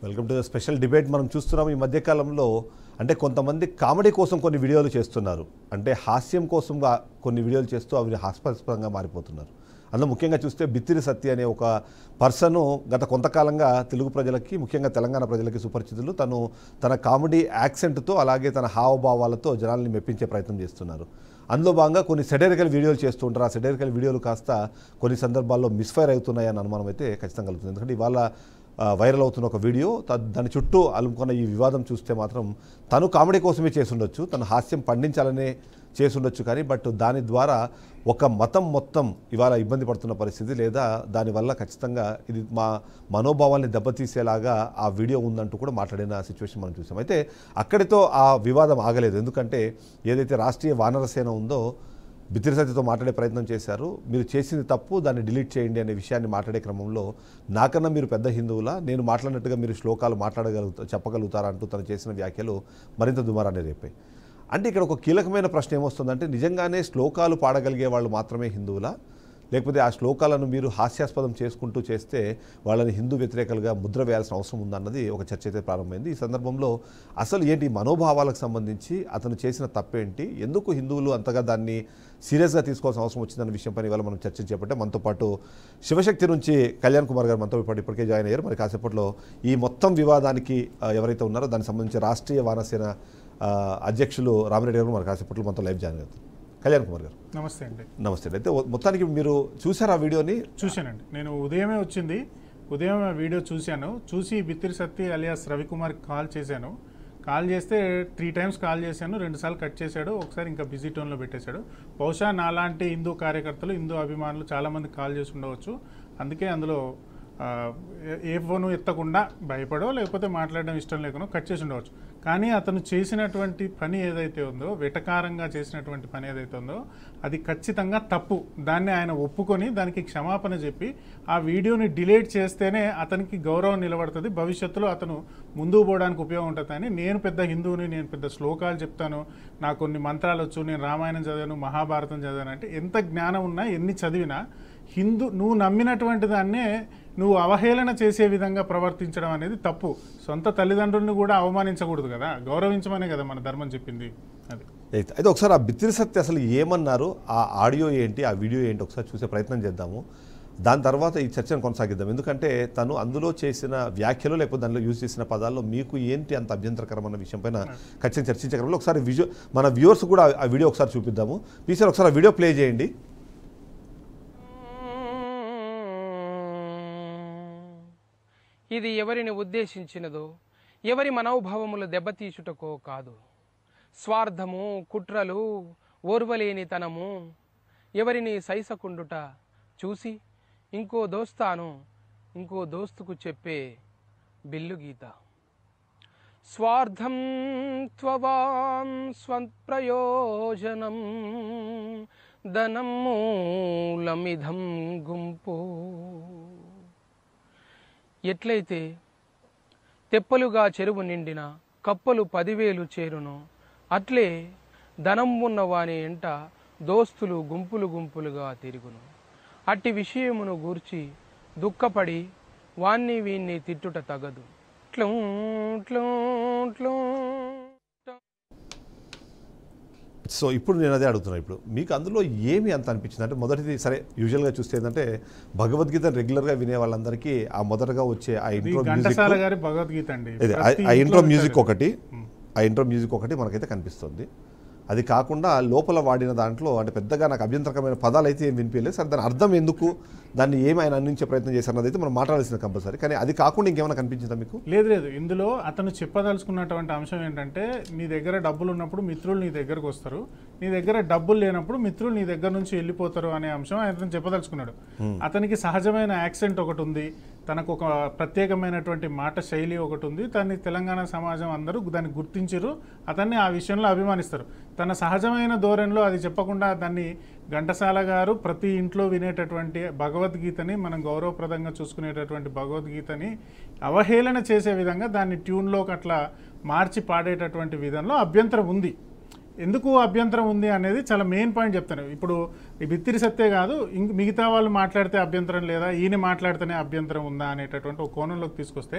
Welcome to the special debate. మనం చూస్తున్నాం ఈ మధ్యకాలంలో అంటే కొంతమంది కామెడీ కోసం కొన్ని వీడియోలు చేస్తున్నారు, అంటే హాస్యం కోసం కొన్ని వీడియోలు చేస్తూ అవి హాస్యాస్పదంగా మారిపోతున్నారు. అందులో ముఖ్యంగా చూస్తే బిత్తిరి సత్య అనే ఒక పర్సన్ గత కొంతకాలంగా తెలుగు ప్రజలకి, ముఖ్యంగా తెలంగాణ ప్రజలకి సుపరిచితులు. తన కామెడీ యాక్సెంట్తో అలాగే తన హావభావాలతో జనాల్ని మెప్పించే ప్రయత్నం చేస్తున్నారు. అందులో భాగంగా కొన్ని సెటైరికల్ వీడియోలు చేస్తూ ఉంటారు. ఆ సెటైరికల్ వీడియోలు కాస్త కొన్ని సందర్భాల్లో మిస్ఫైర్ అవుతున్నాయని అనుమానం అయితే ఖచ్చితంగా కలుగుతుంది. ఎందుకంటే ఇవాళ వైరల్ అవుతున్న ఒక వీడియో, దాని చుట్టూ అలుముకున్న ఈ వివాదం చూస్తే మాత్రం తను కామెడీ కోసమే చేసుండొచ్చు, తను హాస్యం పండించాలనే చేసుండొచ్చు, కానీ దాని ద్వారా ఒక మతం మొత్తం ఇవాళ ఇబ్బంది పడుతున్న పరిస్థితి, లేదా దానివల్ల ఖచ్చితంగా ఇది మా మనోభావాల్ని దెబ్బతీసేలాగా ఆ వీడియో ఉందంటూ కూడా మాట్లాడిన సిచ్యువేషన్ మనం చూసాం. అయితే అక్కడితో ఆ వివాదం ఆగలేదు. ఎందుకంటే ఏదైతే రాష్ట్రీయ వానరసేన ఉందో బిత్తిరి సత్యతో మాట్లాడే ప్రయత్నం చేశారు. మీరు చేసింది తప్పు, దాన్ని డిలీట్ చేయండి అనే విషయాన్ని మాట్లాడే క్రమంలో నాకన్నా మీరు పెద్ద హిందువులా, నేను మాట్లాడినట్టుగా మీరు శ్లోకాలు చెప్పగలుగుతారా అంటూ తను చేసిన వ్యాఖ్యలు మరింత దుమారాన్ని రేపాయి. అంటే ఇక్కడ ఒక కీలకమైన ప్రశ్న ఏమొస్తుందంటే, నిజంగానే శ్లోకాలు పాడగలిగే వాళ్ళు మాత్రమే హిందువులా, లేకపోతే ఆ శ్లోకాలను మీరు హాస్యాస్పదం చేసుకుంటూ చేస్తే వాళ్ళని హిందూ వ్యతిరేకలుగా ముద్ర వేయాల్సిన అవసరం ఉందన్నది ఒక చర్చ అయితే ప్రారంభమైంది. ఈ సందర్భంలో అసలు ఏంటి మనోభావాలకు సంబంధించి అతను చేసిన తప్పేంటి, ఎందుకు హిందువులు అంతగా దాన్ని సీరియస్గా తీసుకోవాల్సిన అవసరం వచ్చిందన్న విషయంపై ఇవాళ మనం చర్చ చేపట్టే మనతో పాటు శివశక్తి నుంచి కళ్యాణ్ కుమార్ గారు మనతో ఇప్పటికే జాయిన్ అయ్యారు. మరి కాసేపట్లో ఈ మొత్తం వివాదానికి ఎవరైతే ఉన్నారో దానికి సంబంధించి రాష్ట్రీయ వానరసేన అధ్యక్షులు రామిరెడ్డి గారు మరి కాసేపట్లో మనతో లైవ్ జాయిన్ అవుతారు. కళ్యాణ్ కుమార్ గారు నమస్తే అండి. నమస్తే అండి. అయితే మొత్తానికి మీరు చూసారు ఆ వీడియోని? చూశానండి, నేను ఉదయమే వచ్చింది, ఉదయం వీడియో చూసి బిత్తిరి సత్య అలియాస్ రవికుమార్కి కాల్ చేశాను. కాల్ చేస్తే 3 times కాల్ చేశాను, 2 సార్లు కట్ చేశాడు, ఒకసారి ఇంకా బిజీ టోన్లో పెట్టేశాడు. బహుశా నాలాంటి హిందూ కార్యకర్తలు, హిందూ అభిమానులు చాలామంది కాల్ చేసి ఉండవచ్చు. అందుకే అందులో ఏ ఫోను ఎత్తకుండా భయపడో లేకపోతే మాట్లాడడం ఇష్టం లేకుండా కట్ చేసి ఉండవచ్చు. కానీ అతను చేసినటువంటి పని ఏదైతే ఉందో, వెటకారంగా చేసినటువంటి పని ఏదైతే ఉందో అది ఖచ్చితంగా తప్పు. దాన్ని ఆయన ఒప్పుకొని దానికి క్షమాపణ చెప్పి ఆ వీడియోని డిలీట్ చేస్తేనే అతనికి గౌరవం నిలబడుతుంది, భవిష్యత్తులో అతను ముందుకు పోవడానికి ఉపయోగం ఉంటుందని. నేను పెద్ద హిందువుని, నేను పెద్ద శ్లోకాలు చెప్తాను, నాకు కొన్ని మంత్రాలు వచ్చు, నేను రామాయణం చదివాను, మహాభారతం చదివాను అంటే ఎంత జ్ఞానం ఉన్నా, ఎన్ని చదివినా నువ్వు నమ్మినటువంటి దాన్నే నువ్వు అవహేళన చేసే విధంగా ప్రవర్తించడం అనేది తప్పు. సొంత తల్లిదండ్రులను కూడా అవమానించకూడదు కదా, గౌరవించమనే కదా మన ధర్మం చెప్పింది. అది అయితే ఒకసారి ఆ బిత్తిరి సత్య అసలు ఏమన్నారు, ఆ ఆడియో ఏంటి, ఆ వీడియో ఏంటి ఒకసారి చూసే ప్రయత్నం చేద్దాము. దాని తర్వాత ఈ చర్చను కొనసాగిద్దాం. ఎందుకంటే తను అందులో చేసిన వ్యాఖ్యలు లేకపోతే దానిలో యూజ్ చేసిన పదాల్లో మీకు ఏంటి అంత అభ్యంతరకరమైన విషయం పైన ఖచ్చితంగా చర్చించే క్రమంలో ఒకసారి మన వ్యూవర్స్ కూడా ఆ వీడియో ఒకసారి చూపిద్దాము. ప్లీజ్ సార్ ఒకసారి ఆ వీడియో ప్లే చేయండి. ఇది ఎవరిని ఉద్దేశించినదో, ఎవరి మనోభావములు దెబ్బతీచుటకో కాదు. స్వార్థము, కుట్రలు, ఓర్వలేనితనము, ఎవరిని సైసకుండుట చూసి ఇంకో దోస్తుకు చెప్పే బిల్లుగీత. స్వార్థం త్వవాం స్వప్రయోజనం ధనం మూలమిధం గుంపు. ఎట్లయితే తెప్పలుగా చెరువు నిండిన కప్పలు 10,000 చేరును, అట్లే ధనం ఉన్నవాని ఎంట దోస్తులు గుంపులు గుంపులుగా తిరుగును. అట్టి విషయమును గూర్చి దుఃఖపడి వాన్ని వీన్ని తిట్టుట తగదు. సో ఇప్పుడు నేను అదే అడుగుతున్నాను, ఇప్పుడు మీకు అందులో ఏమి అంత అనిపించింది అంటే, మొదటిది సరే యూజువల్గా చూస్తే ఏంటంటే భగవద్గీత రెగ్యులర్గా వినే వాళ్ళందరికీ ఆ మొదటగా వచ్చే ఆ ఇంట్రో మ్యూజిక్ ఒకటి మనకైతే కనిపిస్తుంది. అది కాకుండా లోపల వాడిన దాంట్లో అంటే పెద్దగా నాకు అభ్యంతరకమైన పదాలు అయితే ఏం వినిపించలేదు. సరే దాని అర్థం ఎందుకు, దాన్ని ఏమి ఆయన అందించే ప్రయత్నం చేశారు అదైతే మనం మాట్లాడాల్సింది కంపల్సరీ. కానీ అది కాకుండా ఇంకేమైనా కనిపించిందా మీకు? లేదు, ఇందులో అతను చెప్పదలుచుకున్నటువంటి అంశం ఏంటంటే, నీ దగ్గర డబ్బులు ఉన్నప్పుడు మిత్రులు నీ దగ్గరకు వస్తారు, నీ దగ్గర డబ్బులు లేనప్పుడు మిత్రులు నీ దగ్గర నుంచి వెళ్ళిపోతారు అనే అంశం అతను చెప్పదలుచుకున్నాడు. అతనికి సహజమైన యాక్సెంట్ ఒకటి ఉంది, తనకు ఒక ప్రత్యేకమైనటువంటి మాట శైలి ఒకటి ఉంది, తనని తెలంగాణ సమాజం అందరూ దాన్ని గుర్తించరు, అతన్ని ఆ విషయంలో అభిమానిస్తారు. తన సహజమైన ధోరణిలో అది చెప్పకుండా దాన్ని ఘంటసాల గారు ప్రతి ఇంట్లో వినేటటువంటి భగవద్గీతని, మనం గౌరవప్రదంగా చూసుకునేటటువంటి భగవద్గీతని అవహేళన చేసే విధంగా దాన్ని ట్యూన్లోకి అట్లా మార్చి పాడేటటువంటి విధంలో అభ్యంతరం ఉంది. ఎందుకు అభ్యంతరం ఉంది అనేది చాలా మెయిన్ పాయింట్ చెప్తాను. ఇప్పుడు ఈ బిత్తిరి సత్తే కాదు, ఇంక మిగతా వాళ్ళు మాట్లాడితే అభ్యంతరం లేదా, ఈయన మాట్లాడితేనే అభ్యంతరం ఉందా అనేటటువంటి ఒక కోణంలోకి తీసుకొస్తే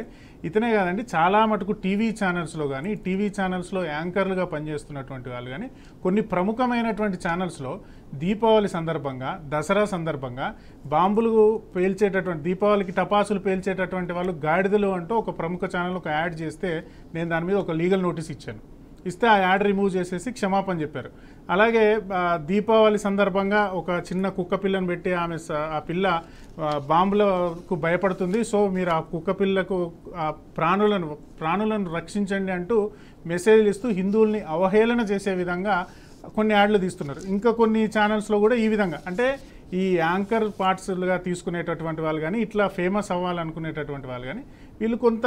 ఇతనే కాదండి, చాలా మటుకు టీవీ ఛానల్స్లో కానీ, టీవీ ఛానల్స్లో యాంకర్లుగా పనిచేస్తున్నటువంటి వాళ్ళు కానీ, కొన్ని ప్రముఖమైనటువంటి ఛానల్స్లో దీపావళి సందర్భంగా, దసరా సందర్భంగా బాంబులు పేల్చేటటువంటి, దీపావళికి టపాసులు పేల్చేటటువంటి వాళ్ళు గాడిదలు అంటూ ఒక ప్రముఖ ఛానల్ ఒక యాడ్ చేస్తే నేను దాని మీద ఒక లీగల్ నోటీస్ ఇచ్చాను. ఇస్తే ఆ యాడ్ రిమూవ్ చేసేసి క్షమాపణ చెప్పారు. అలాగే దీపావళి సందర్భంగా ఒక చిన్న కుక్క పిల్లను పెట్టి ఆ పిల్ల బాంబులకు భయపడుతుంది, సో మీరు ఆ కుక్క పిల్లకు ప్రాణులను రక్షించండి అంటూ మెసేజ్లు ఇస్తూ హిందువుల్ని అవహేళన చేసే విధంగా కొన్ని యాడ్లు తీస్తున్నారు. ఇంకా కొన్ని ఛానల్స్లో కూడా ఈ విధంగా, అంటే ఈ యాంకర్ పార్ట్స్లుగా తీసుకునేటటువంటి వాళ్ళు కానీ, ఇట్లా ఫేమస్ అవ్వాలనుకునేటటువంటి వాళ్ళు కానీ, వీళ్ళు కొంత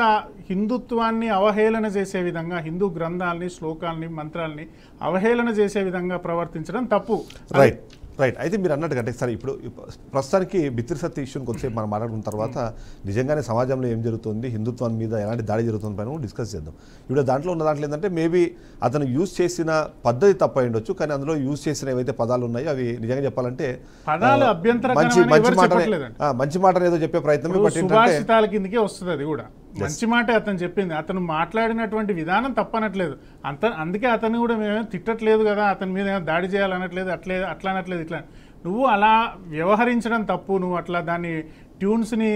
హిందుత్వాన్ని అవహేళన చేసే విధంగా, హిందూ గ్రంథాలని, శ్లోకాలని, మంత్రాలని అవహేళన చేసే విధంగా ప్రవర్తించడం తప్పు. రైట్. అయితే మీరు అన్నట్టుగా అంటే సరే, ఇప్పుడు ప్రస్తుతానికి బిత్తిరి సత్య ఇష్యూని కొద్దిసేపు మనం మాట్లాడుకున్న తర్వాత నిజంగానే సమాజంలో ఏం జరుగుతుంది, హిందుత్వం మీద ఎలాంటి దాడి జరుగుతుంది పైన డిస్కస్ చేద్దాం. ఇప్పుడు దాంట్లో ఏంటంటే మేబీ అతను యూజ్ చేసిన పద్ధతి తప్ప ఉండొచ్చు, కానీ అందులో యూజ్ చేసిన ఏవైతే పదాలు ఉన్నాయో అవి నిజంగా చెప్పాలంటే పదాలు మంచి మాట ఏదో చెప్పే ప్రయత్నం, సుభాషితాల కిందకే వస్తుంది. అది కూడా మంచి మాట అతను చెప్పింది, అతను మాట్లాడినటువంటి విధానం తప్పనట్లేదు. అందుకే అతను కూడా మేమేం తిట్టట్లేదు కదా, అతని మీద దాడి చేయాలనట్లేదు, అట్లా అనట్లేదు. ఇట్లా నువ్వు అలా వ్యవహరించడం తప్పు, నువ్వు అట్లా దాన్ని ట్యూన్స్ని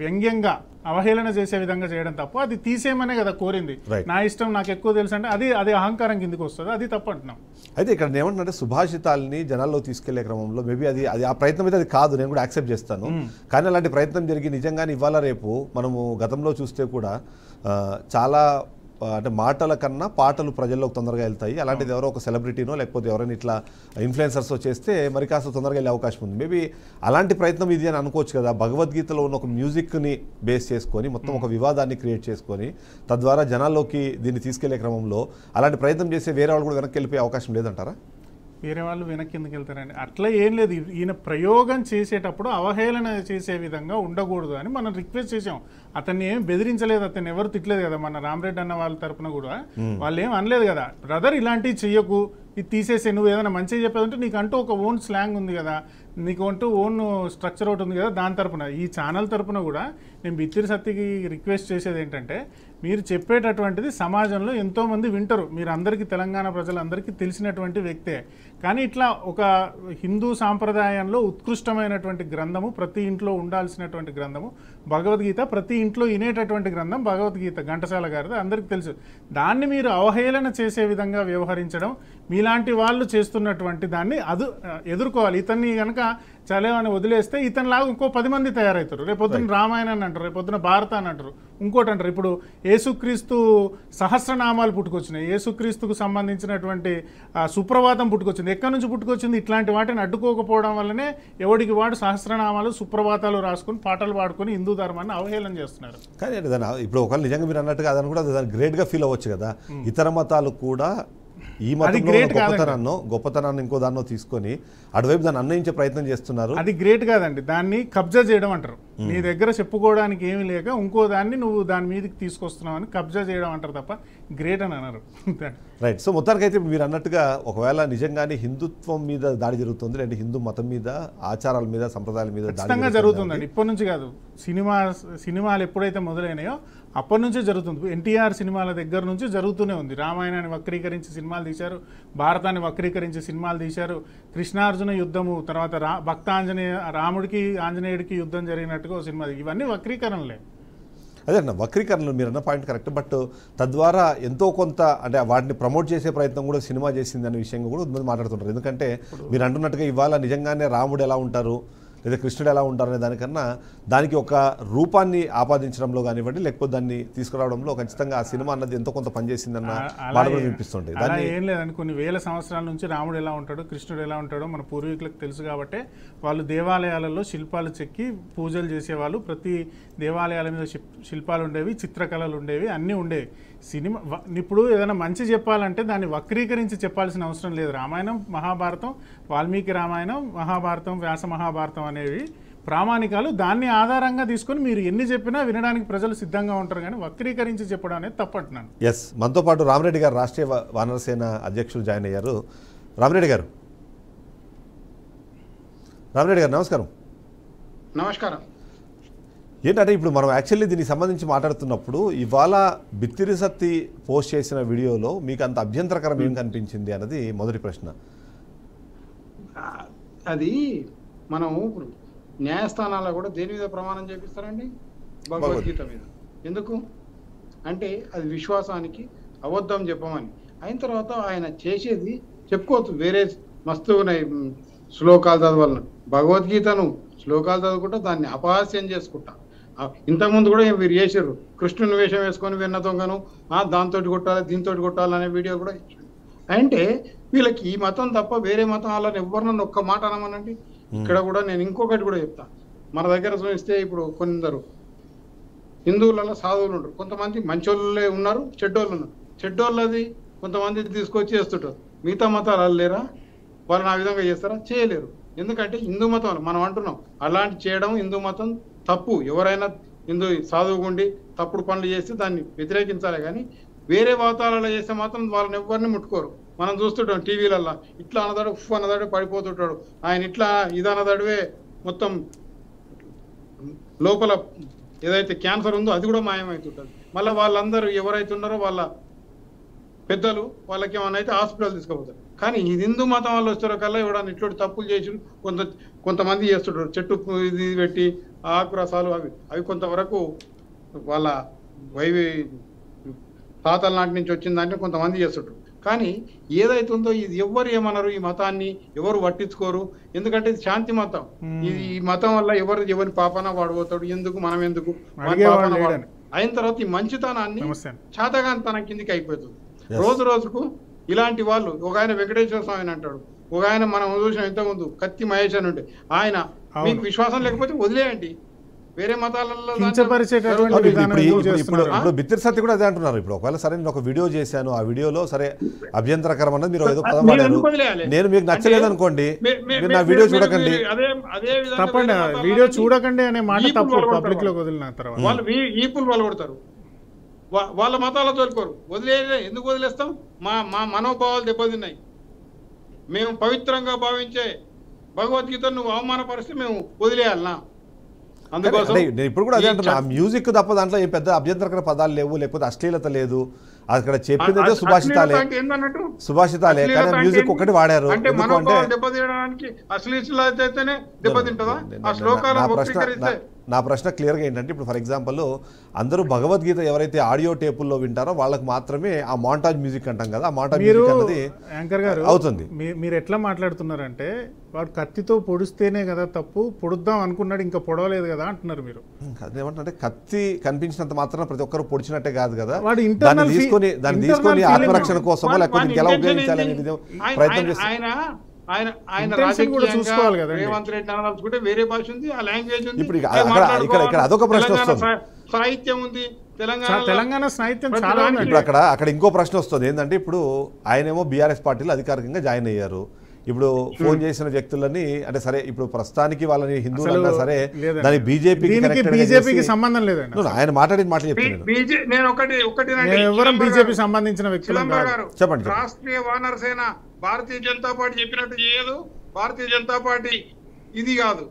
వ్యంగ్యంగా అవహేళన చేసే విధంగా చేయడం తప్పు. అది తీసేయమనే కదా కోరింది. నా ఇష్టం, నాకు ఎక్కువ తెలుసు అంటే అది అహంకారం కిందకి వస్తుంది, అది తప్పు అంటున్నాం. అయితే ఇక్కడ ఏమంటే సుభాషితాలని జనాల్లో తీసుకెళ్లే క్రమంలో మేబీ అది ఆ ప్రయత్నం అయితే అది కాదు, నేను కూడా యాక్సెప్ట్ చేస్తాను. కానీ అలాంటి ప్రయత్నం జరిగి నిజంగానే ఇవాళ రేపు మనము గతంలో చూస్తే కూడా చాలా అంటే మాటల కన్నా పాటలు ప్రజల్లోకి తొందరగా వెళ్తాయి. అలాంటిది ఎవరో ఒక సెలబ్రిటీనో లేకపోతే ఎవరైనా ఇట్లా ఇన్ఫ్లుయెన్సర్స్ చేస్తే మరి కాస్త తొందరగా వెళ్ళే అవకాశం ఉంది. మేబీ అలాంటి ప్రయత్నం ఇది అని అనుకోవచ్చు కదా. భగవద్గీతలో ఉన్న ఒక మ్యూజిక్ని బేస్ చేసుకొని మొత్తం ఒక వివాదాన్ని క్రియేట్ చేసుకొని తద్వారా జనాల్లోకి దీన్ని తీసుకెళ్లే క్రమంలో అలాంటి ప్రయత్నం చేసే వేరే వాళ్ళు కూడా వెనక్కి వెళ్ళిపోయే అవకాశం లేదంటారా? వేరే వాళ్ళు వెనక్కి ఎందుకు వెళ్తారండి? అట్లా ఏం లేదు. ఈయన ప్రయోగం చేసేటప్పుడు అవహేళన చేసే విధంగా ఉండకూడదు అని మనం రిక్వెస్ట్ చేసాం. అతన్ని ఏం బెదిరించలేదు, అతన్ని ఎవరు తిట్టలేదు కదా. మన రామరెడ్డి అన్న వాళ్ళ తరపున కూడా వాళ్ళు ఏం అనలేదు కదా, బ్రదర్ ఇలాంటివి చెయ్యకు, ఇది తీసేసే, నువ్వు ఏదైనా మంచిగా చెప్పేదంటే నీకు అంటూ ఒక ఓన్ స్లాంగ్ ఉంది కదా, నీకు అంటూ ఓన్ స్ట్రక్చర్ ఒకటి ఉంది కదా. దాని తరపున ఈ ఛానల్ తరపున కూడా నేను బిత్తిరి సత్యకి రిక్వెస్ట్ చేసేది ఏంటంటే, మీరు చెప్పేటటువంటిది సమాజంలో ఎంతోమంది వింటారు, మీరు అందరికీ తెలంగాణ ప్రజలందరికీ తెలిసినటువంటి వ్యక్తే. కానీ ఇట్లా ఒక హిందూ సాంప్రదాయంలో ఉత్కృష్టమైనటువంటి గ్రంథము, ప్రతి ఇంట్లో ఉండాల్సినటువంటి గ్రంథము భగవద్గీత, ప్రతి ఇంట్లో వినేటటువంటి గ్రంథం భగవద్గీత, ఘంటసాల గారిది అందరికీ తెలుసు. దాన్ని మీరు అవహేళన చేసే విధంగా వ్యవహరించడం, మీలాంటి వాళ్ళు చేస్తున్నటువంటి దాన్ని ఎదుర్కోవాలి. ఇతన్ని కనుక చలేవని వదిలేస్తే ఇతనిలాగా ఇంకో 10 మంది తయారవుతారు. రేపొద్దున రామాయణాన్ని అంటారు, రేపొద్దున భారతాన్ని అంటారు, ఇంకోటి అంటారు. ఇప్పుడు యేసుక్రీస్తు సహస్రనామాలు పుట్టుకొచ్చినాయి, యేసుక్రీస్తుకు సంబంధించినటువంటి సుప్రభాతం పుట్టుకొచ్చింది. ఎక్కడి నుంచి పుట్టుకొచ్చింది? ఇట్లాంటి వాటిని అడ్డుకోకపోవడం వల్లనే ఎవడికి వాడు సహస్రనామాలు సుప్రభాతాలు రాసుకొని పాటలు పాడుకొని హిందూ ధర్మాన్ని అవహేళన చేస్తున్నారు. కానీ ఇప్పుడు ఒకవేళ నిజంగా మీరు అన్నట్టుగా అదని కూడా దాన్ని గ్రేట్గా ఫీల్ అవ్వచ్చు కదా. ఇతర మతాలు కూడా ఈ మతంలో గొప్పతనాన్ని ఇంకో దాన్నో తీసుకొని అటువైపు దాన్ని అన్వయించే ప్రయత్నం చేస్తున్నారు. అది గ్రేట్ కాదండి, దాన్ని కబ్జా చేయడం అంటారు. నీ దగ్గర చెప్పుకోవడానికి ఏమి లేక ఇంకో దాన్ని నువ్వు దాని మీదకి తీసుకొస్తున్నావు అని కబ్జా చేయడం అంటారు తప్ప గ్రేట్ అని అన్నారు. రైట్. సో మొత్తానికి అయితే మీరు అన్నట్టుగా ఒకవేళ నిజంగానే హిందుత్వం మీద దాడి జరుగుతుంది, లేదంటే హిందూ మతం మీద, ఆచారాల మీద, సంప్రదాయాల మీద ఖచ్చితంగా జరుగుతుందండి. ఇప్పటి నుంచి కాదు, సినిమాలు ఎప్పుడైతే మొదలైనాయో అప్పటి నుంచే జరుగుతుంది. ఎన్టీఆర్ సినిమాల దగ్గర నుంచి జరుగుతూనే ఉంది. రామాయణాన్ని వక్రీకరించి సినిమాలు తీశారు, భారతాన్ని వక్రీకరించి సినిమాలు తీశారు, కృష్ణార్జున యుద్ధము, తర్వాత భక్త రాముడికి ఆంజనేయుడికి యుద్ధం జరిగినట్టుగా ఒక సినిమా. ఇవన్నీ వక్రీకరణలే. అదే అన్న వక్రీకరణలు మీరు అన్న పాయింట్ కరెక్ట్. బట్ తద్వారా ఎంతో కొంత అంటే వాటిని ప్రమోట్ చేసే ప్రయత్నం కూడా సినిమా చేసింది అనే విషయంగా కూడా మాట్లాడుతుంటారు. ఎందుకంటే మీరు అంటున్నట్టుగా ఇవాళ నిజంగానే రాముడు ఎలా ఉంటారు లేదా కృష్ణుడు ఎలా ఉంటారు అనే దానికన్నా దానికి ఒక రూపాన్ని ఆపాదించడంలో కానివ్వండి, లేకపోతే దాన్ని తీసుకురావడంలో ఖచ్చితంగా ఆ సినిమా అన్నది ఎంతో కొంత పనిచేసిందన్న మాట కూడా వినిపిస్తుంది. దాన్ని ఏం లేదని కొన్ని వేల సంవత్సరాల నుంచి రాముడు ఎలా ఉంటాడో, కృష్ణుడు ఎలా ఉంటాడో మన పూర్వీకులకు తెలుసు కాబట్టి వాళ్ళు దేవాలయాలలో శిల్పాలు చెక్కి పూజలు చేసేవాళ్ళు. ప్రతి దేవాలయాల మీద శిల్పాలు ఉండేవి, చిత్రకళలు ఉండేవి, అన్నీ ఉండేవి. సినిమా ఇప్పుడు ఏదైనా మంచి చెప్పాలంటే దాన్ని వక్రీకరించి చెప్పాల్సిన అవసరం లేదు. రామాయణం, మహాభారతం, వాల్మీకి రామాయణం, మహాభారతం, వ్యాస మహాభారతం అనేవి ప్రామాణికాలు. దాన్ని ఆధారంగా తీసుకొని మీరు ఎన్ని చెప్పినా వినడానికి ప్రజలు సిద్ధంగా ఉంటారు, కానీ వక్రీకరించి చెప్పడం అనేది తప్పంటున్నాను. ఎస్, మనతో పాటు రామరెడ్డి గారు రాష్ట్రీయ వానరసేన అధ్యక్షులు జాయిన్ అయ్యారు. రామరెడ్డి గారు, రామిరెడ్డి గారు నమస్కారం. నమస్కారం. ఏంటంటే ఇప్పుడు మనం యాక్చువల్లీ దీనికి సంబంధించి మాట్లాడుతున్నప్పుడు ఇవాళ బిత్తిరి సత్తి పోస్ట్ చేసిన వీడియోలో మీకు అంత అభ్యంతరకరం ఏం కనిపించింది అన్నది మొదటి ప్రశ్న. అది మనం న్యాయస్థానాల్లో కూడా దేని మీద ప్రమాణం చేపిస్తారండి? భగవద్గీత మీద. ఎందుకు అంటే అది విశ్వాసానికి అబద్ధం చెప్పమని. అయిన తర్వాత ఆయన చేసేది చెప్పుకోవచ్చు, వేరే మస్తు ఉన్నాయి శ్లోకాలు చదవాలను. భగవద్గీతను శ్లోకాలు చదువుకుంటా దాన్ని అపహాస్యం చేసుకుంటా. ఇంతకుముందు కూడా వీరు చేసారు, కృష్ణుని వేషం వేసుకొని వెన్న దొంగను దాంతో కొట్టాలి దీంతో కొట్టాలి అనే వీడియో కూడా ఇచ్చారు. అంటే వీళ్ళకి ఈ మతం తప్ప వేరే మతం వాళ్ళని ఎవరినన్నా ఒక్క మాట అనమనండి. ఇక్కడ కూడా నేను ఇంకొకటి కూడా చెప్తా. మన దగ్గర చూస్తే ఇప్పుడు కొందరు హిందువులలో సాధువులు ఉంటారు, కొంతమంది మంచోళ్ళే ఉన్నారు, చెడ్డోళ్ళు ఉన్నారు. చెడ్డోళ్ళది కొంతమంది తీసుకొచ్చి చేస్తుంటారు. మిగతా మతాలు లేరా? వాళ్ళని ఆ విధంగా చేస్తారా? చేయలేరు. ఎందుకంటే హిందూ మతం మనం అంటున్నాం అలాంటి చేయడం హిందూ మతం తప్పు. ఎవరైనా హిందూ సాధువుకుండి తప్పుడు పనులు చేస్తే దాన్ని వ్యతిరేకించాలి, కానీ వేరే మతాలలో చేస్తే మాత్రం వాళ్ళని ఎవరిని ముట్టుకోరు. మనం చూస్తుంటాం టీవీలల్లో, ఇట్లా అన్నదాడు ఉఫ్ అన్నదాడు పడిపోతుంటాడు, ఆయన ఇట్లా ఇదన్నదాడువే మొత్తం లోపల ఏదైతే క్యాన్సర్ ఉందో అది కూడా మాయమవుతుంటుంది. మళ్ళీ వాళ్ళందరూ ఎవరైతే ఉన్నారో వాళ్ళ పెద్దలు వాళ్ళకి ఏమన్నా అయితే హాస్పిటల్ తీసుకుపోతారు. కానీ ఈ హిందూ మతం వాళ్ళు వచ్చారో కల్లా ఎవడన్నా ఇట్లాంటి తప్పులు చేసి కొంతమంది చేస్తుంటారు. చెట్టు ఇది పెట్టి ఆకురసాలు అవి కొంతవరకు వాళ్ళ తాతల నాటి నుంచి వచ్చిందంటే కొంతమంది చేస్తుంటారు. కానీ ఏదైతే ఉందో ఇది ఎవరు ఏమన్నారు, ఈ మతాన్ని ఎవరు పట్టించుకోరు. ఎందుకంటే ఇది శాంతి మతం. ఈ మతం వల్ల ఎవరి పాపన వాడిపోతాడు, ఎందుకు మనం ఎందుకు అయిన తర్వాత ఈ మంచితనాన్ని చాతగానితనం కిందికి అయిపోతుంది. రోజు రోజుకు ఇలాంటి వాళ్ళు, ఒక ఆయన వెంకటేశ్వర స్వామి అంటాడు, ఒక ఆయన మనం చూసిన ఇంతకుముందు కత్తి మహేష్ అని ఉంటే ఆయన మీకు విశ్వాసం లేకపోతే వదిలేయండి. వేరే మతాలలో ఇప్పుడు బిత్తిరి సత్తి కూడా అదే అంటున్నారు. ఇప్పుడు ఒకవేళ సరే నేను ఒక వీడియో చేశాను, ఆ వీడియోలో సరే అభ్యంతరకరం అన్నది మీరు ఏదో పదం వాడారు, నేను మీకు నచ్చలేదు అనుకోండి, మీరు నా వీడియో చూడకండి, తప్పండి వీడియో చూడకండి అనే మాట తప్పు. పబ్లిక్ లో వదిలిన తర్వాత వాళ్ళు ఈపులు వాళ్ళు కొడతారు, వాళ్ళ మతాల తోలుకోరు. ఎందుకు వదిలేస్తాం? మా మనోభావాలు దెబ్బతిన్నాయి. మేము పవిత్రంగా భావించే భగవద్గీతను నువ్వు అవమానపరిస్తే మేము వదిలేయాలనా? అందుకోసం ఇప్పుడు కూడా అదే అంటున్నా, ఆ మ్యూజిక్ తప్ప దాంట్లో ఏం పెద్ద అభ్యంతరకర పదాలు లేవు, లేకపోతే అశ్లీలత లేదు. అక్కడ చెప్పింది సుభాషితాలే కానీ మ్యూజిక్ ఒకటి వాడారు. నా ప్రశ్న క్లియర్గా ఏంటంటే, ఇప్పుడు ఫర్ ఎగ్జాంపుల్ అందరూ భగవద్గీత ఎవరైతే ఆడియో టేపుల్లో వింటారో వాళ్ళకి మాత్రమే ఆ మాంటాజ్ మ్యూజిక్ అంటాం కదా, ఆ మాంటాజ్ మ్యూజిక్ అనేది యాంకర్ గారు అవుతుంది. మీరు ఎట్లా మాట్లాడుతున్నారంటే వాడు కత్తితో పొడిస్తేనే కదా తప్పు, పొడుద్దాం అనుకున్నాడు ఇంకా పొడవలేదు కదా అంటున్నారు మీరు. అదేమంటే కత్తి కనిపించినంత మాత్రం ప్రతి ఒక్కరు పొడిచినట్టే కాదు కదా, వాడు దాన్ని తీసుకొని ఆత్మరక్షణ కోసమో లేకపోతే ఇంకెలా ఉపయోగించాలని ప్రయత్నం చేస్తారు. చూసుకోవాలి కదా. రేవంత్ రెడ్డి అనుకుంటే వేరే భాష ఉంది, ఆ లాంగ్వేజ్ ఉంది. ఇప్పుడు ఇక్కడ అదొక ప్రశ్న వస్తుంది, సాహిత్యం ఉంది, తెలంగాణ సాహిత్యం చాలా ఉంది. ఇప్పుడు అక్కడ ఇంకో ప్రశ్న వస్తుంది ఏంటంటే, ఇప్పుడు ఆయనేమో బీఆర్ఎస్ పార్టీలో అధికారికంగా జాయిన్ అయ్యారు. ఇప్పుడు ఫోన్ చేసిన వ్యక్తులని అంటే సరే ఇప్పుడు ప్రస్తుతానికి వాళ్ళని హిందువులన్నా సరే దాని బీజేపీకి సంబంధం లేదండి. ఆయన మాట్లాడిన మాటలు చెప్తున్నాను. బీజేపీ సంబంధించిన వ్యక్తులు చెప్పండి. రాష్ట్రీయ వానర సేన భారతీయ జనతా పార్టీ చెప్పినట్టు చేయదు. భారతీయ జనతా పార్టీ ఇది కాదు,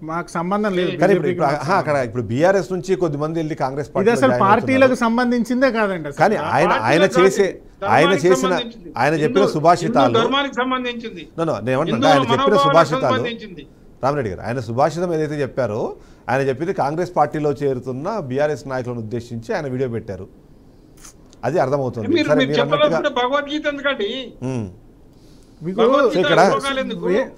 మాకు సంబంధం లేదు. అక్కడ ఇప్పుడు బీఆర్ఎస్ నుంచి కొద్దిమంది వెళ్ళి కాంగ్రెస్ పార్టీ అసలు పార్టీలకు సంబంధించిందే కాదండి. కానీ ఆయన చెప్పిన సుభాషితాలు సంబంధించింది. ఆయన చెప్పిన సుభాషితాలు రామిరెడ్డి గారు ఆయన సుభాషితం ఏదైతే చెప్పారో ఆయన చెప్పింది కాంగ్రెస్ పార్టీలో చేరుతున్న బీఆర్ఎస్ నాయకులను ఉద్దేశించి ఆయన వీడియో పెట్టారు. అది అర్థమవుతుంది. భగవద్గీత ఎందుకండి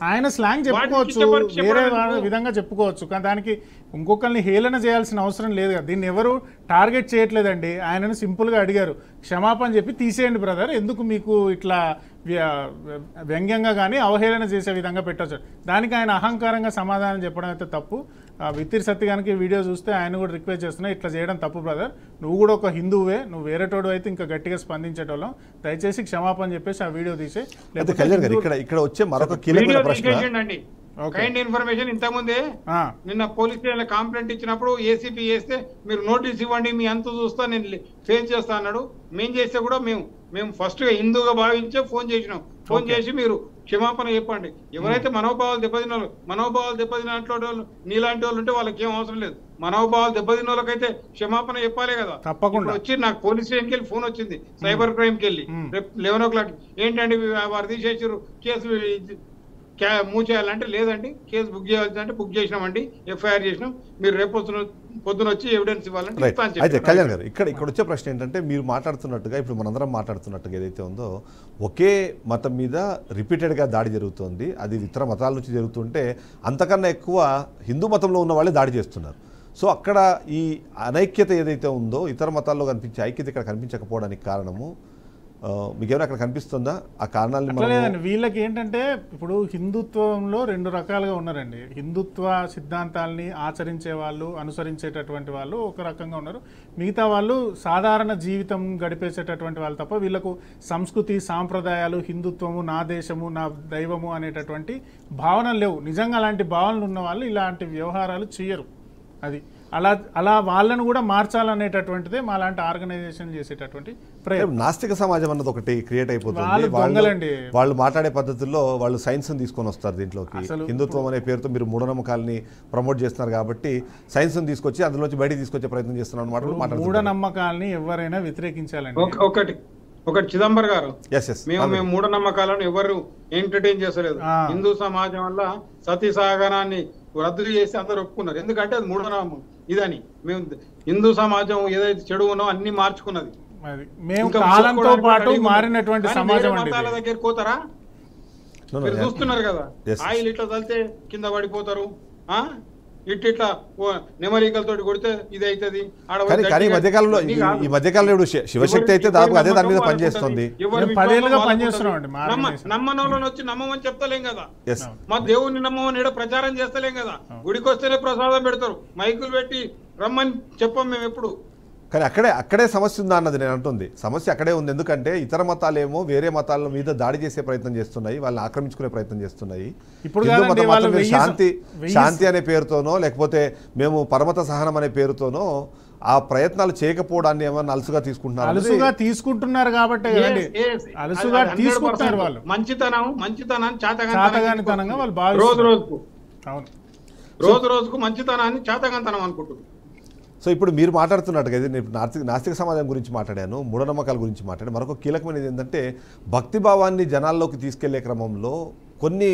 ఆయన స్లాంగ్ చెప్పుకోవచ్చు, వేరే విధంగా చెప్పుకోవచ్చు, కానీ దానికి ఇంకొకరిని హేళన చేయాల్సిన అవసరం లేదు కదా. దీన్ని ఎవరు టార్గెట్ చేయట్లేదండి. ఆయనను సింపుల్గా అడిగారు, క్షమాపణ చెప్పి తీసేయండి బ్రదర్, ఎందుకు మీకు ఇట్లా వ్యంగ్యంగా కానీ అవహేళన చేసే విధంగా పెట్టచ్చు. దానికి ఆయన అహంకారంగా సమాధానం చెప్పడం అయితే తప్పు. బిత్తిరి సత్తి కనుక వీడియో చూస్తే ఆయన కూడా రిక్వెస్ట్ చేస్తున్నా, ఇట్లా చేయడం తప్పు బ్రదర్, నువ్వు కూడా ఒక హిందువే, నువ్వు వేరేటోడు అయితే ఇంకా గట్టిగా స్పందించేటోళ్ళం, దయచేసి క్షమాపణ చెప్పేసి ఆ వీడియో తీసే. ఇక్కడ వచ్చే మరొక కీలకమైన ప్రశ్న కైండ్ ఇన్ఫర్మేషన్ ఇంతకుముందే నిన్న పోలీస్ స్టేషన్ కంప్లైంట్ ఇచ్చినప్పుడు ఏసీపీ చేస్తే మీరు నోటీస్ ఇవ్వండి, మీ అంత చూస్తా నేను ఫేస్ చేస్తా అన్నాడు. మేము చేస్తే కూడా మేము ఫస్ట్ గా హిందూగా భావించే ఫోన్ చేసినాం. ఫోన్ చేసి మీరు క్షమాపణ చెప్పండి. ఎవరైతే మనోభావాలు దెబ్బతిన్న వాళ్ళు నీలాంటి వాళ్ళు ఉంటే వాళ్ళకి ఏం అవసరం లేదు. మనోభావాలు దెబ్బతిన్న వాళ్ళకైతే క్షమాపణ చెప్పాలి కదా. తప్పకుండా వచ్చి నాకు పోలీస్ స్టేషన్కి వెళ్ళి ఫోన్ వచ్చింది, సైబర్ క్రైమ్కి వెళ్ళి రేపు 11 o'clock ఏంటండి వారు తీసేసారు, కేసు మూవ్ చేయాలంటే లేదండి, కేసు బుక్ చేయాల్సిందంటే బుక్ చేసినామండి, ఎఫ్ఐఆర్ చేసినాం, మీరు రేపు పొద్దున వచ్చి ఎవిడెన్స్ ఇవ్వాలంటే అయితే కళ్యాణ్ గారు ఇక్కడ వచ్చే ప్రశ్న ఏంటంటే మీరు మాట్లాడుతున్నట్టుగా ఇప్పుడు మనందరం మాట్లాడుతున్నట్టుగా ఏదైతే ఉందో ఒకే మతం మీద రిపీటెడ్గా దాడి జరుగుతోంది, అది ఇతర మతాల నుంచి జరుగుతుంటే అంతకన్నా ఎక్కువ హిందూ మతంలో ఉన్న వాళ్ళే దాడి చేస్తున్నారు. సో అక్కడ ఈ అనైక్యత ఏదైతే ఉందో ఇతర మతాల్లో కనిపించే ఐక్యత ఇక్కడ కనిపించకపోవడానికి కారణము మీకేమైనా అక్కడ కనిపిస్తుందా? ఆ కారణాలు వీళ్ళకి ఏంటంటే ఇప్పుడు హిందుత్వంలో 2 రకాలుగా ఉన్నారండి. హిందుత్వ సిద్ధాంతాలని ఆచరించే వాళ్ళు, అనుసరించేటటువంటి వాళ్ళు ఒక రకంగా ఉన్నారు. మిగతా వాళ్ళు సాధారణ జీవితం గడిపేసేటటువంటి వాళ్ళు తప్ప వీళ్ళకు సంస్కృతి సాంప్రదాయాలు, హిందుత్వము, నా దేశము, నా దైవము అనేటటువంటి భావనలు లేవు. నిజంగా అలాంటి భావనలు ఉన్న వాళ్ళు ఇలాంటి వ్యవహారాలు చేయరు. అది అలా వాళ్ళను కూడా మార్చాలనేటటువంటిదే మా లాంటి ఆర్గనైజేషన్ చేసేటటువంటి ప్రయత్నం. నాస్తిక సమాజం అన్నది ఒకటి క్రియేట్ అయిపోతుంది. వాళ్ళు మాట్లాడే పద్ధతుల్లో వాళ్ళు సైన్స్ తీసుకొని వస్తారు దీంట్లోకి. హిందుత్వం అనే పేరుతో మీరు మూఢనమ్మకాలని ప్రమోట్ చేస్తున్నారు కాబట్టి సైన్స్ తీసుకొచ్చి అందులోంచి బయటికి తీసుకొచ్చే ప్రయత్నం చేస్తున్నారు అన్నమాట. మూఢనమ్మకాలని ఎవరైనా వ్యతిరేకించాలండి. ఒకటి చిదంబర్ గారు, మేము మూఢనమ్మకాలను ఎవరు ఎంటర్టైన్ చేసలేదు. హిందూ సమాజం వల్ల సతీ సహగమనాన్ని రద్దు చేసి అందరు ఒప్పుకున్నారు. ఎందుకంటే అది మూఢనమ్మకం ఇదని. మేము హిందూ సమాజం ఏదైతే చెడు ఉన్నో అన్ని మార్చుకున్నది. కాలంతో పాటు మారినటువంటి సమాజం దగ్గర పోతారా? మీరు చూస్తున్నారు కదా, ఆయిల్ ఇట్లా చల్లితే కింద పడిపోతారు, ఇట్లా నెమలికలతో కొడితే ఇది అవుతుంది. కానీ ఈ మధ్యకాలంలో శివశక్తి అయితే దాదాపు అదే దాని మీద పనిచేస్తుంది. నమ్మనోళ్ళని వచ్చి నమ్మమని చెప్తలేం కదా, మా దేవుణ్ణి నమ్మమని ప్రచారం చేస్తలేం కదా. గుడికి వస్తేనే ప్రసాదం పెడతారు, మైకులు పెట్టి రమ్మని చెప్పాం మేము ఎప్పుడు. కానీ అక్కడే సమస్య ఉందా అన్నది నేను అంటుంది. సమస్య అక్కడే ఉంది. ఎందుకంటే ఇతర మతాలేమో వేరే మతాల మీద దాడి చేసే ప్రయత్నం చేస్తున్నాయి, వాళ్ళని ఆక్రమించుకునే ప్రయత్నం చేస్తున్నాయి. శాంతి అనే పేరుతోనో లేకపోతే మేము పరమత సహనం అనే పేరుతోనో ఆ ప్రయత్నాలు చేయకపోవడాన్ని ఏమన్నా అలసుగా తీసుకుంటున్నారు కాబట్టి మంచితనాన్ని రోజుకు మంచితనాన్ని చేతగాంతనం అనుకుంటున్నారు. సో ఇప్పుడు మీరు మాట్లాడుతున్నట్టుగా నేను నాస్తిక సమాజం గురించి మాట్లాడాను, మూఢనమ్మకాల గురించి మాట్లాడాను. మరొక కీలకమైనది ఏంటంటే భక్తిభావాన్ని జనాల్లోకి తీసుకెళ్లే క్రమంలో కొన్ని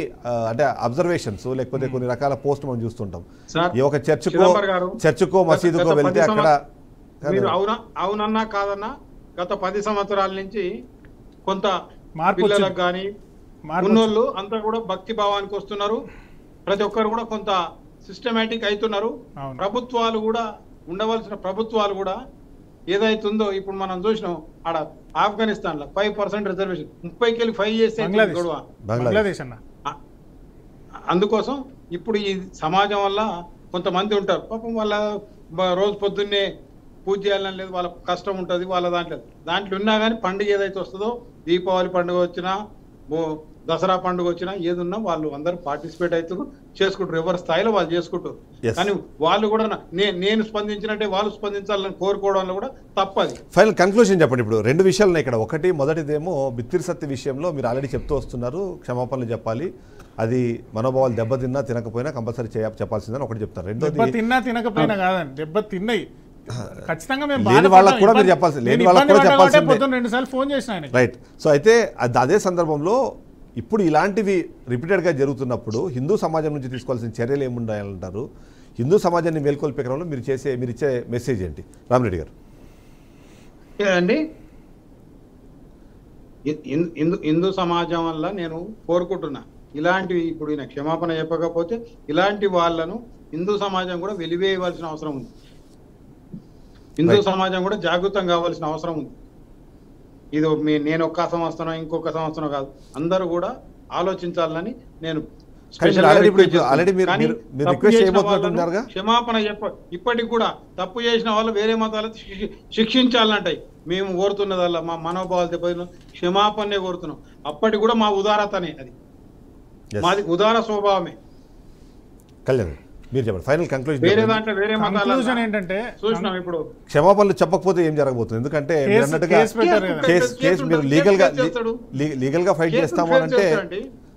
అంటే అబ్జర్వేషన్స్ లేకపోతే కొన్ని రకాల పోస్ట్ మనం చూస్తుంటాం. ఒక చర్చ్కో మసీదుకో వెళ్తే అక్కడ అవునన్నా కాదన్నా గత 10 సంవత్సరాల నుంచి కొంత పిల్లలకు కానీ ఉన్నోళ్ళు అంతా కూడా భక్తి భావానికి వస్తున్నారు. ప్రతి ఒక్కరు కూడా కొంత సిస్టమేటిక్ అవుతున్నారు. ప్రభుత్వాలు కూడా ఉండవలసిన ప్రభుత్వాలు కూడా ఏదైతుందో ఇప్పుడు మనం చూసినాం ఆడ ఆఫ్ఘనిస్తాన్ లో 5% రిజర్వేషన్ 30కి 5 చేస్తే బంగ్లాదేశ్ అన్న. అందుకోసం ఇప్పుడు ఈ సమాజం వల్ల కొంతమంది ఉంటారు పాపం, వాళ్ళ రోజు పొద్దున్నే పూజ చేయాలని లేదు, వాళ్ళ కష్టం ఉంటుంది వాళ్ళ దాంట్లో ఉన్నా కానీ పండుగ ఏదైతే వస్తుందో, దీపావళి పండుగ వచ్చినా దసరా పండుగ వచ్చినా ఏదున్నా వాళ్ళు అందరూ పార్టిసిపేట్ అవుతారు, చేసుకుంటారు, ఎవరి స్థాయిలో వాళ్ళు చేసుకుంటారు. కానీ వాళ్ళు కూడా నేను స్పందించినట్టే వాళ్ళు స్పందించాలని కోరుకోవడంలో కూడా తప్పది. ఫైనల్ కన్క్లూజన్ చెప్పండి. ఇప్పుడు 2 విషయాలు ఇక్కడ. ఒకటి, మొదటిదేమో బిత్తిరి సత్తి విషయంలో మీరు ఆల్రెడీ చెప్తూ వస్తున్నారు, క్షమాపణలు చెప్పాలి, అది మనోభావాలు దెబ్బతిన్నా తినకపోయినా కంపల్సరీ చెప్పాల్సిందని ఒకటి చెప్తారు. రెండోది తినకపోయినా కాదండి, దెబ్బ తిన్నాయి ఖచ్చితంగా లేని వాళ్ళకి కూడా మీరు చెప్పాల్సింది, లేని వాళ్ళకి కూడా చెప్పాల్సిందే. 2 సార్లు ఫోన్ చేసిన రైట్. సో అయితే అదే సందర్భంలో ఇప్పుడు ఇలాంటివి రిపీటెడ్గా జరుగుతున్నప్పుడు హిందూ సమాజం నుంచి తీసుకోవాల్సిన చర్యలు ఏముండాలంటారు? హిందూ సమాజాన్ని మేల్కొల్పే క్రమంలో మీరు ఇచ్చే మెసేజ్ ఏంటి రామిరెడ్డి గారు? అండి, హిందూ సమాజం వల్ల నేను కోరుకుంటున్నా ఇలాంటివి ఇప్పుడు ఈయన క్షమాపణ చెప్పకపోతే ఇలాంటి వాళ్ళను హిందూ సమాజం కూడా వెలివేయవలసిన అవసరం ఉంది. హిందూ సమాజం కూడా జాగృతం కావాల్సిన అవసరం ఉంది. ఇది నేను ఒక్క సంవత్సరం ఇంకొక సంవత్సరం కాదు, అందరూ కూడా ఆలోచించాలని నేను క్షమాపణ ఇప్పటికి కూడా తప్పు చేసిన వాళ్ళు వేరే మతాలు శిక్షించాలంటాయి. మేము కోరుతున్నదల్లా మా మనోభావాలు దెబ్బతిన క్షమాపణనే కోరుతున్నాం. అప్పటికి కూడా మా ఉదారతనే, అది మాది ఉదార స్వభావమే. కళ్యాణ్ మీరు చెప్పండి ఫైనల్ కంక్లూజన్. వేరే దాంట్లో వేరే కంక్లూజన్ ఏంటంటే చూసినాం ఇప్పుడు క్షమాపణలు చెప్పకపోతే ఏం జరగబోతుంది? ఎందుకంటే మీరు అన్నట్టుగా కేసు మీరు లీగల్ గా ఫైట్ చేస్తాము అంటే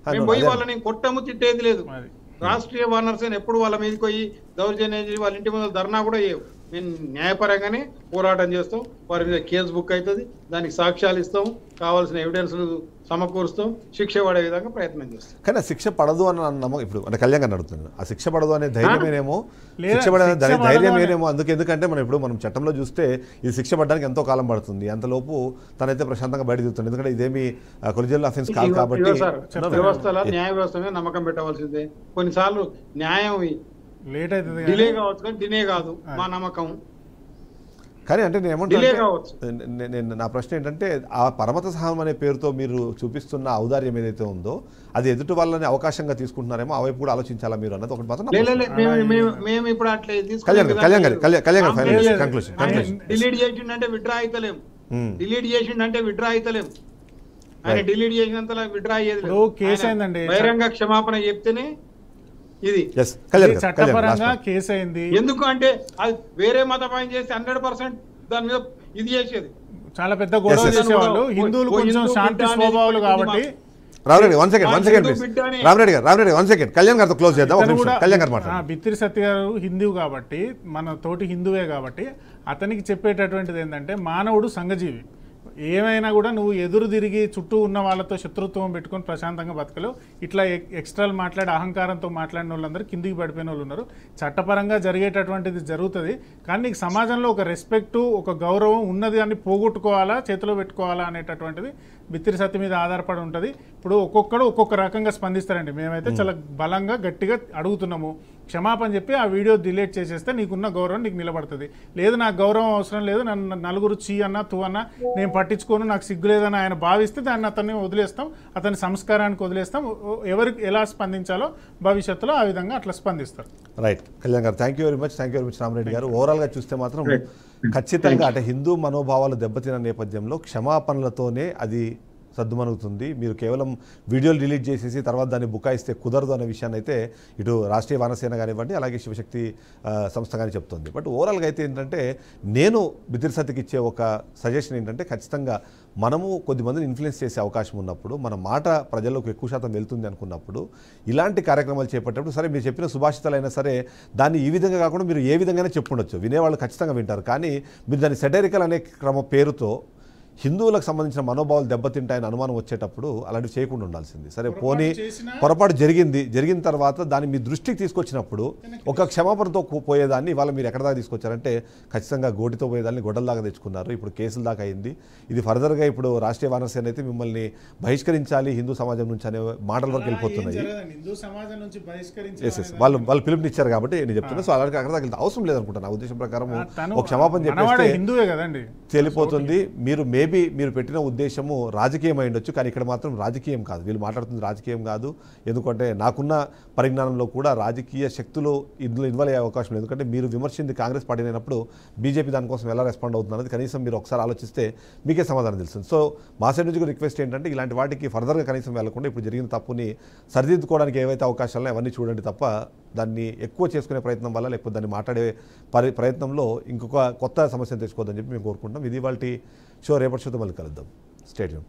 మేము పోయి వాళ్ళని కొట్టము తిట్టేది లేదు. అది రాష్ట్రీయ వానర్స్ ఎప్పుడు వాళ్ళ మీదకి పోయి దౌర్జన్యం చేసి వాళ్ళ ఇంటి ముందు ధర్నా కూడా చేయవు. మేము న్యాయపరంగానే పోరాటం చేస్తాం, వారి మీద కేసు బుక్ అవుతుంది, దానికి సాక్ష్యాలు ఇస్తాం, కావాల్సిన ఎవిడెన్స్లు సమకూరుస్తాం, శిక్ష పడే విధంగా ప్రయత్నం చేస్తాం. కానీ ఆ శిక్ష పడదు అని నమ్మకం ఇప్పుడు అంటే కళ్యాణ్ గారిని అడుగుతున్నాను. ఆ శిక్ష పడదు అనే ధైర్యమేనేమో, లేదా శిక్ష పడే శిక్ష పడదు ధైర్యం అనే- ఏనేమో. ఎందుకంటే మనం చట్టంలో చూస్తే ఇది శిక్ష పడడానికి ఎంతో కాలం పడుతుంది, అంతలోపు తనైతే ప్రశాంతంగా బయట తిరుగుతుంది. ఎందుకంటే ఇదేమి కొలిజియల్ అఫెన్స్ కాదు కాబట్టి. వ్యవస్థలో న్యాయ వ్యవస్థ మీద నమ్మకం పెట్టవలసిందే. కొన్నిసార్లు న్యాయం లేట్ అవుతుంది డిలే కావచ్చు, కానీ డిలే కాదు మా నమ్మకం. కానీ అంటే డిలే కావచ్చు. నేను నా ప్రశ్న ఏంటంటే ఆ పరమత సహనం అనే పేరుతో మీరు చూపిస్తున్న ఔదార్యం ఏదైతే ఉందో అది ఎదుటి వాళ్ళని అవకాశంగా తీసుకుంటున్నారేమో, ఆ వైపు కూడా ఆలోచించాలా మీరు అన్నది ఒకటి మాత్రం. మేము ఇప్పుడు అట్లా కళ్యాణ్ ఫైనల్ కంక్లూషన్. డిలీట్ చేసిండంటే విత్డ్రా అయితలేం, డిలీట్ చేసిండంటే విత్డ్రా అయితలేం. ఆయన డిలీట్ చేసినంతలా విత్డ్రా అయ్యేది లేదు. కేసు అయిందండి, బహిరంగ క్షమాపణ చెప్తేనే ఇది చట్టపరంగా కేసు అయింది. ఎందుకు అంటే అది వేరే మతపైన చేస్తే 100% దాని మీద ఇది చేసేది. చాలా పెద్ద గొడవ చేసేవాళ్ళు. హిందువులు కొంచెం శాంతి స్వభావాలు కాబట్టి. Rama Reddy one second please. Rama Reddy గారు 1 సెకండ్. కళ్యాణ్ గారితో క్లోజ్ చేద్దాం. ఒక నిమిషం కళ్యాణ్ గారు మాట్లాడండి. బిత్తిరి సత్య గారు హిందువు కాబట్టి, మన తోటి హిందువే కాబట్టి అతనికి చెప్పేటటువంటిది ఏంటంటే మానవుడు సంఘజీవి. ఏమైనా కూడా నువ్వు ఎదురు తిరిగి చుట్టూ ఉన్న వాళ్ళతో శత్రుత్వం పెట్టుకొని ప్రశాంతంగా బతకలేవు. ఇట్లా ఎక్స్ట్రాలు మాట్లాడి అహంకారంతో మాట్లాడిన వాళ్ళందరూ కిందికి పడిపోయిన వాళ్ళు ఉన్నారు. చట్టపరంగా జరిగేటటువంటిది జరుగుతుంది, కానీ నీకు సమాజంలో ఒక రెస్పెక్టు, ఒక గౌరవం ఉన్నది అని పోగొట్టుకోవాలా, చేతిలో పెట్టుకోవాలా అనేటటువంటిది బిత్తిరి సత్య మీద ఆధారపడి ఉంటుంది. ఇప్పుడు ఒక్కొక్కడు ఒక్కొక్క రకంగా స్పందిస్తారండి. మేమైతే చాలా బలంగా గట్టిగా అడుగుతున్నాము, క్షమాపణ చెప్పి ఆ వీడియో డిలీట్ చేసేస్తే నీకున్న గౌరవం నీకు నిలబడుతుంది. లేదు నాకు గౌరవం అవసరం లేదు, నన్ను నలుగురు చీ అన్నా తూ అన్నా నేను పట్టించుకోను, నాకు సిగ్గు లేదని ఆయన భావిస్తే దాన్ని అతన్ని వదిలేస్తాం, అతని సంస్కారానికి వదిలేస్తాం. ఎవరికి ఎలా స్పందించాలో భవిష్యత్తులో ఆ విధంగా అట్లా స్పందిస్తారు. రైట్ కళ్యాణ్ గారు, thank you very much Rama Reddy గారు. ఓవరాల్గా చూస్తే మాత్రం ఖచ్చితంగా అంటే హిందూ మనోభావాలు దెబ్బతిన నేపథ్యంలో క్షమాపణలతోనే అది సద్దుమణుగుతుంది. మీరు కేవలం వీడియోలు డిలీట్ చేసేసి తర్వాత దాన్ని బుకాయిస్తే కుదరదు అనే విషయాన్ని అయితే ఇటు రాష్ట్రీయ వానసేన కానివ్వండి, అలాగే శివశక్తి సంస్థ కానీ చెప్తుంది. బట్ ఓవరాల్గా అయితే ఏంటంటే నేను బిత్తిరి సత్యకి ఇచ్చే ఒక సజెషన్ ఏంటంటే ఖచ్చితంగా మనము కొద్దిమందిని ఇన్ఫ్లుయెన్స్ చేసే అవకాశం ఉన్నప్పుడు, మన మాట ప్రజల్లోకి ఎక్కువ శాతం వెళ్తుంది అనుకున్నప్పుడు ఇలాంటి కార్యక్రమాలు చేపట్టేటప్పుడు సరే మీరు చెప్పిన సుభాషితాలైనా సరే దాన్ని ఈ విధంగా కాకుండా మీరు ఏ విధంగానే చెప్పుండొచ్చు, వినేవాళ్ళు ఖచ్చితంగా వింటారు. కానీ మీరు దాన్ని సెటరికల్ అనే క్రమ పేరుతో హిందువులకు సంబంధించిన మనోభావాలు దెబ్బతింటాయని అనుమానం వచ్చేటప్పుడు అలాంటివి చేయకుండా ఉండాల్సింది. సరే పోనీ పొరపాటు జరిగిన తర్వాత దాన్ని మీ దృష్టికి తీసుకొచ్చినప్పుడు ఒక క్షమాపణతో పోయేదాన్ని ఇవాళ మీరు ఎక్కడ దాకా తీసుకొచ్చారంటే ఖచ్చితంగా గోటితో పోయేదాన్ని గొడ్డల్లాగా తెచ్చుకున్నారు. ఇప్పుడు కేసుల దాకా అయింది. ఇది ఫర్దర్గా ఇప్పుడు రాష్ట్రీయ వానరసేన అయితే మిమ్మల్ని బహిష్కరించాలి హిందూ సమాజం నుంచి అనే మాటల వరకు వెళ్ళిపోతున్నాయి. వాళ్ళు పిలుపునిచ్చారు కాబట్టి నేను చెప్తున్నా. సో అలాంటి అక్కడ దాకా అవసరం లేదనుకుంటా నా ఉద్దేశం ప్రకారం. ఒక క్షమాపణ చెప్పేస్తే తేలిపోతుంది. మీరు పెట్టిన ఉద్దేశము రాజకీయం అయి ఉండొచ్చు, కానీ ఇక్కడ మాత్రం రాజకీయం కాదు. వీళ్ళు మాట్లాడుతుంది రాజకీయం కాదు. ఎందుకంటే నాకున్న పరిజ్ఞానంలో కూడా రాజకీయ శక్తులు ఇందులో ఇన్వాల్వ్ అయ్యే అవకాశం లేదు. ఎందుకంటే మీరు విమర్శించింది కాంగ్రెస్ పార్టీ అయినప్పుడు బీజేపీ దానికోసం ఎలా రెస్పాండ్ అవుతున్నది కనీసం మీరు ఒకసారి ఆలోచిస్తే మీకే సమాధానం తెలుస్తుంది. సో మా సైడ్ నుంచి రిక్వెస్ట్ ఏంటంటే ఇలాంటి వాటికి ఫర్దర్గా కనీసం వెళ్లకుండా ఇప్పుడు జరిగిన తప్పుని సరిదిద్దుకోవడానికి ఏవైతే అవకాశాలు అవన్నీ చూడండి తప్ప దాన్ని ఎక్కువ చేసుకునే ప్రయత్నం వల్ల లేకపోతే దాన్ని మాట్లాడే ప్రయత్నంలో ఇంకొక కొత్త సమస్యను తెచ్చుకోవద్దని చెప్పి మేము కోరుకుంటాం. ఇది వాళ్ళ షో. రేపటి షోతో మళ్ళీ కలుద్దాం. స్టేడియం.